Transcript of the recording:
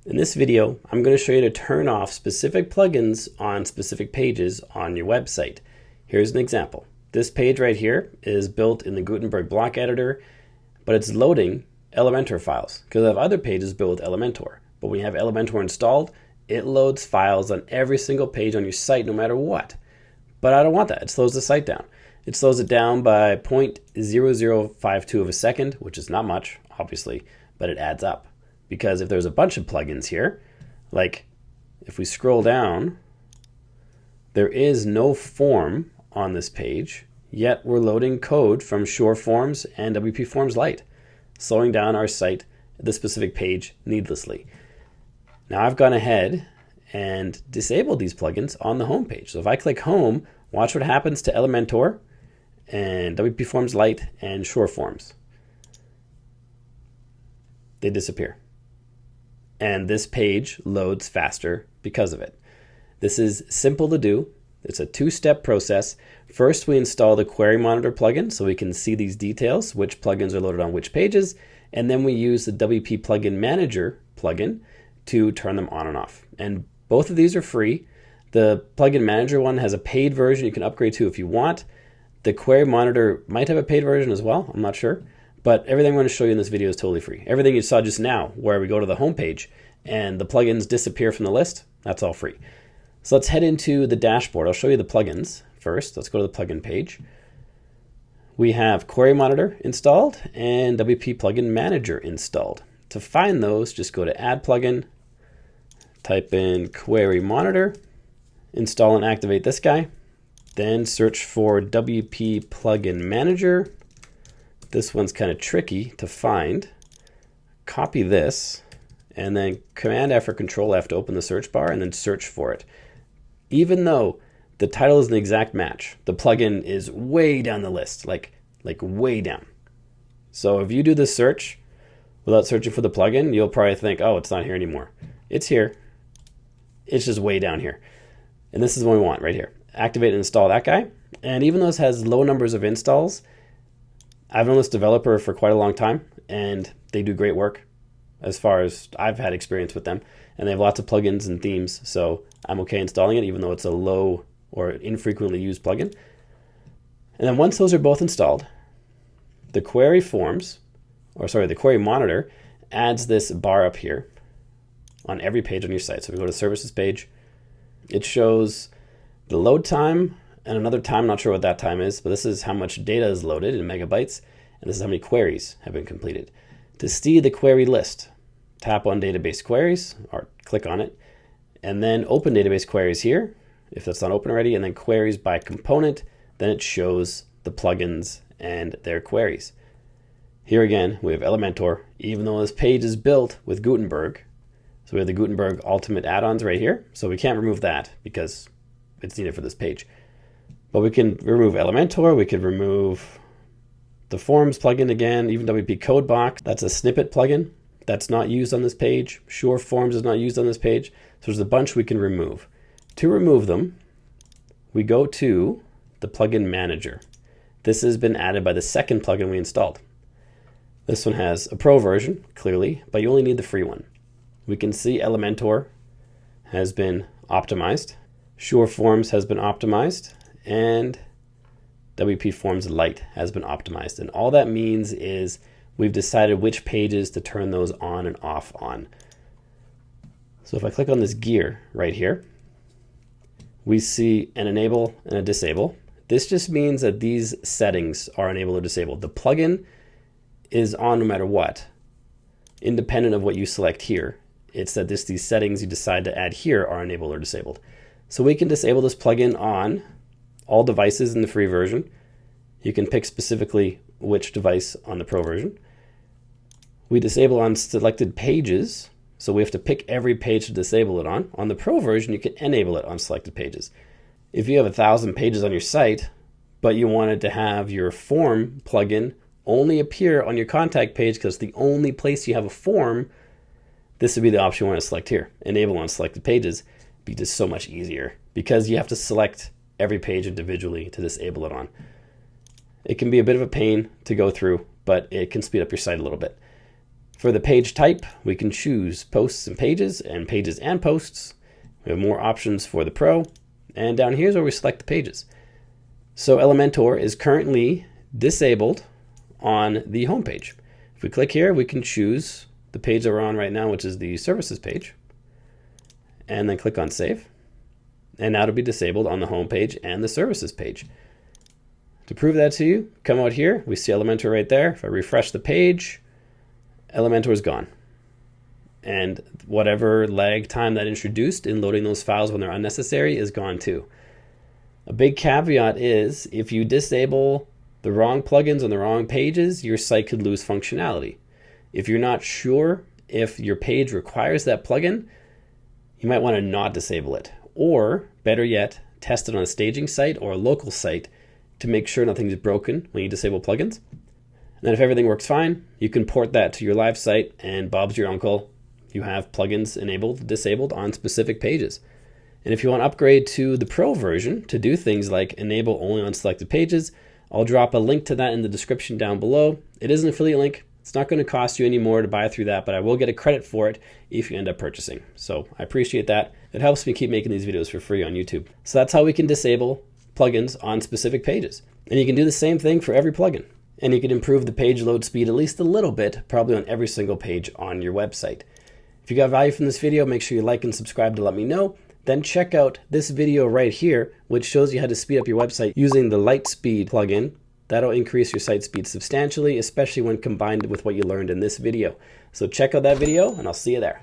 In this video, I'm going to show you to turn off specific plugins on specific pages on your website. Here's an example. This page right here is built in the Gutenberg block editor, but it's loading Elementor files because I have other pages built with Elementor. But when you have Elementor installed, it loads files on every single page on your site no matter what. But I don't want that. It slows the site down. It slows it down by 0.0052 of a second, which is not much, obviously, but it adds up. Because if there's a bunch of plugins here, like if we scroll down, there is no form on this page, yet we're loading code from Shore Forms and WP Forms Lite, slowing down our site, the specific page, needlessly. Now I've gone ahead and disabled these plugins on the home page. So if I click home, watch what happens to Elementor and WP Forms Lite and Shore Forms. They disappear. And this page loads faster because of it. This is simple to do. It's a two-step process. First, we install the Query Monitor plugin so we can see these details, which plugins are loaded on which pages, and then we use the WP Plugin Manager plugin to turn them on and off. And both of these are free. The Plugin Manager one has a paid version you can upgrade to if you want. The Query Monitor might have a paid version as well, I'm not sure. But everything I'm going to show you in this video is totally free. Everything you saw just now, where we go to the home page and the plugins disappear from the list, that's all free. So let's head into the dashboard. I'll show you the plugins first. Let's go to the plugin page. We have Query Monitor installed and WP Plugin Manager installed. To find those, just go to Add Plugin, type in Query Monitor, install and activate this guy, then search for WP Plugin Manager. This one's kind of tricky to find. Copy this and then Command F or Control F to open the search bar and then search for it. Even though the title is an exact match, the plugin is way down the list, like way down. So if you do this search without searching for the plugin, you'll probably think, oh, it's not here anymore. It's here. It's just way down here. And this is what we want right here. Activate and install that guy. And even though this has low numbers of installs, I've known this developer for quite a long time, and they do great work as far as I've had experience with them. And they have lots of plugins and themes, so I'm okay installing it, even though it's a low or infrequently used plugin. And then once those are both installed, the Query Monitor adds this bar up here on every page on your site. So if we go to the services page, it shows the load time and another time, not sure what that time is, but this is how much data is loaded in megabytes, and this is how many queries have been completed. To see the query list, tap on Database Queries, or click on it, and then open Database Queries here, if that's not open already, and then Queries by Component, then it shows the plugins and their queries. Here again, we have Elementor, even though this page is built with Gutenberg. So we have the Gutenberg Ultimate add-ons right here, so we can't remove that because it's needed for this page. But we can remove Elementor, we could remove the Forms plugin again, even WP Crocoblock. That's a snippet plugin that's not used on this page. Shore Forms is not used on this page. So there's a bunch we can remove. To remove them, we go to the Plugin Manager. This has been added by the second plugin we installed. This one has a pro version, clearly, but you only need the free one. We can see Elementor has been optimized. Shore Forms has been optimized. And WP Forms Lite has been optimized. And all that means is we've decided which pages to turn those on and off on. So if I click on this gear right here, we see an enable and a disable. This just means that these settings are enabled or disabled. The plugin is on no matter what, independent of what you select here. It's that these settings you decide to add here are enabled or disabled. So we can disable this plugin on all devices in the free version. You can pick specifically which device on the pro version. We disable on selected pages, so we have to pick every page to disable it on. On the pro version, you can enable it on selected pages. If you have 1,000 pages on your site, but you wanted to have your form plugin only appear on your contact page because it's the only place you have a form, this would be the option you want to select here. Enable on selected pages. It'd be just so much easier because you have to select every page individually to disable it on. It can be a bit of a pain to go through, but it can speed up your site a little bit. For the page type, we can choose posts and pages and posts. We have more options for the Pro, and down here is where we select the pages. So Elementor is currently disabled on the home page. If we click here, we can choose the page that we're on right now, which is the services page, and then click on save. And now it'll be disabled on the home page and the services page. To prove that to you, come out here, we see Elementor right there. If I refresh the page, Elementor is gone. And whatever lag time that introduced in loading those files when they're unnecessary is gone too. A big caveat is if you disable the wrong plugins on the wrong pages, your site could lose functionality. If you're not sure if your page requires that plugin, you might want to not disable it. Or better yet, test it on a staging site or a local site to make sure nothing's broken when you disable plugins. And then if everything works fine, you can port that to your live site and Bob's your uncle. You have plugins enabled, disabled on specific pages. And if you want to upgrade to the Pro version to do things like enable only on selected pages, I'll drop a link to that in the description down below. It is an affiliate link. It's not going to cost you any more to buy through that, but I will get a credit for it if you end up purchasing. So I appreciate that. It helps me keep making these videos for free on YouTube. So that's how we can disable plugins on specific pages. And you can do the same thing for every plugin. And you can improve the page load speed at least a little bit, probably on every single page on your website. If you got value from this video, make sure you like and subscribe to let me know. Then check out this video right here, which shows you how to speed up your website using the Lightspeed plugin. That'll increase your site speed substantially, especially when combined with what you learned in this video. So check out that video, and I'll see you there.